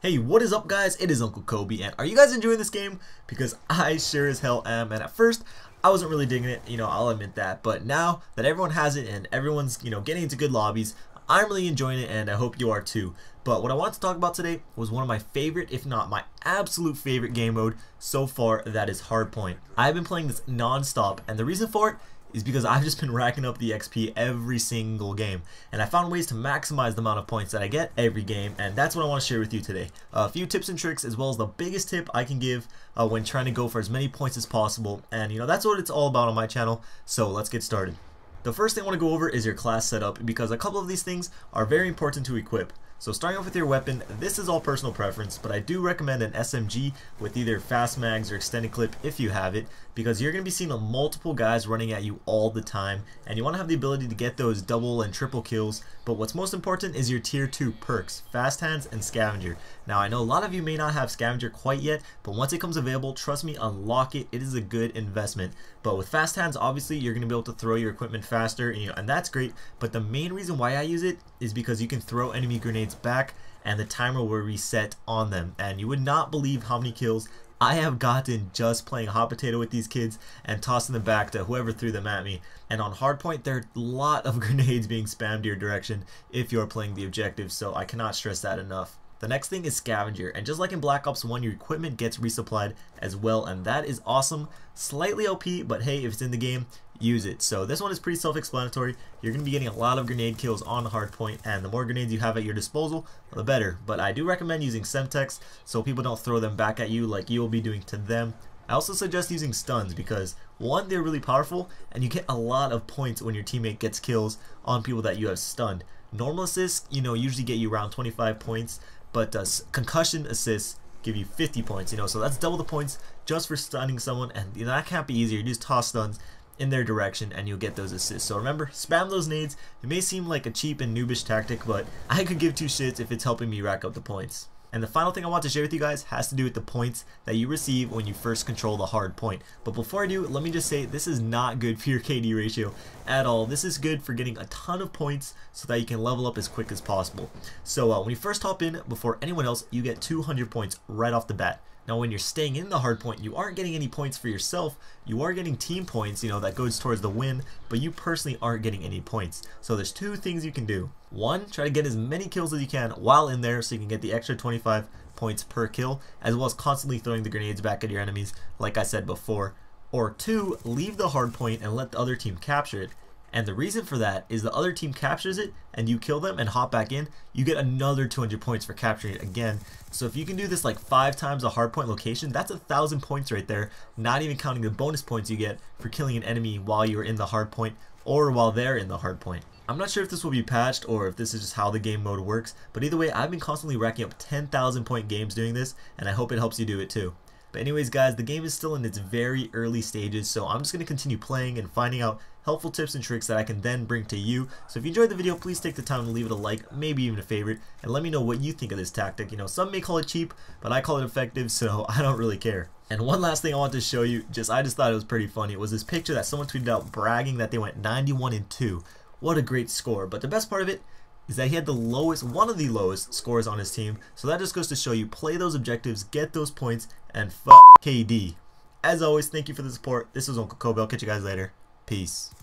Hey, what is up guys? It is Uncle Kobe, and are you guys enjoying this game? Because I sure as hell am, and at first I wasn't really digging it, I'll admit that, but now that everyone has it and everyone's, getting into good lobbies, I'm really enjoying it and I hope you are too. But what I wanted to talk about today was one of my favorite, if not my absolute favorite game mode so far, that is Hardpoint. I've been playing this non-stop, and the reason for it is because I've just been racking up the XP every single game, and I found ways to maximize the amount of points that I get every game, and that's what I want to share with you today. A few tips and tricks, as well as the biggest tip I can give when trying to go for as many points as possible, and that's what it's all about on my channel, so let's get started. The first thing I want to go over is your class setup, because a couple of these things are very important to equip. So starting off with your weapon, this is all personal preference, but I do recommend an SMG with either fast mags or extended clip if you have it, because you're going to be seeing multiple guys running at you all the time, and you want to have the ability to get those double and triple kills. But what's most important is your tier 2 perks, fast hands and scavenger. Now I know a lot of you may not have scavenger quite yet, but once it comes available, trust me, unlock it. It is a good investment. But with fast hands, obviously you're going to be able to throw your equipment faster, and that's great. But the main reason why I use it is because you can throw enemy grenades back and the timer will reset on them, and you would not believe how many kills I have gotten just playing hot potato with these kids and tossing them back to whoever threw them at me. And on Hardpoint, there are a lot of grenades being spammed your direction if you're playing the objective, so I cannot stress that enough. The next thing is scavenger, and just like in Black Ops 1, your equipment gets resupplied as well, and that is awesome. Slightly OP, but hey, if it's in the game, use it. So this one is pretty self-explanatory. You're going to be getting a lot of grenade kills on Hardpoint, and the more grenades you have at your disposal, the better. But I do recommend using Semtex so people don't throw them back at you like you'll be doing to them. I also suggest using stuns because, one, they're really powerful, and you get a lot of points when your teammate gets kills on people that you have stunned. Normal assists, usually get you around 25 points, but concussion assists give you 50 points, so that's double the points just for stunning someone, and that can't be easier. You just toss stuns in their direction and you'll get those assists. So remember, spam those nades. It may seem like a cheap and noobish tactic, but I could give two shits if it's helping me rack up the points. And the final thing I want to share with you guys has to do with the points that you receive when you first control the hard point. But before I do, let me just say this is not good for your KD ratio at all. This is good for getting a ton of points so that you can level up as quick as possible. So when you first hop in, before anyone else, you get 200 points right off the bat. Now when you're staying in the hard point, you aren't getting any points for yourself. You are getting team points, that goes towards the win, but you personally aren't getting any points. So there's two things you can do. One, try to get as many kills as you can while in there so you can get the extra 25 points per kill, as well as constantly throwing the grenades back at your enemies like I said before. Or two, leave the hard point and let the other team capture it. And the reason for that is the other team captures it and you kill them and hop back in, you get another 200 points for capturing it again. So if you can do this like 5 times a hardpoint location, that's 1,000 points right there, not even counting the bonus points you get for killing an enemy while you're in the hardpoint or while they're in the hardpoint. I'm not sure if this will be patched or if this is just how the game mode works, but either way, I've been constantly racking up 10,000 point games doing this, and I hope it helps you do it too. But anyways guys, the game is still in its very early stages, so I'm just going to continue playing and finding out helpful tips and tricks that I can then bring to you. So if you enjoyed the video, please take the time to leave it a like, maybe even a favorite, and let me know what you think of this tactic. Some may call it cheap, but I call it effective, so I don't really care. And one last thing I want to show you, I just thought it was pretty funny. It was this picture that someone tweeted out bragging that they went 91-2. What a great score. But the best part of it is that he had one of the lowest scores on his team. So that just goes to show you, play those objectives, get those points, and fuck KD. As always, thank you for the support. This was Uncle Kobe. I'll catch you guys later. Peace.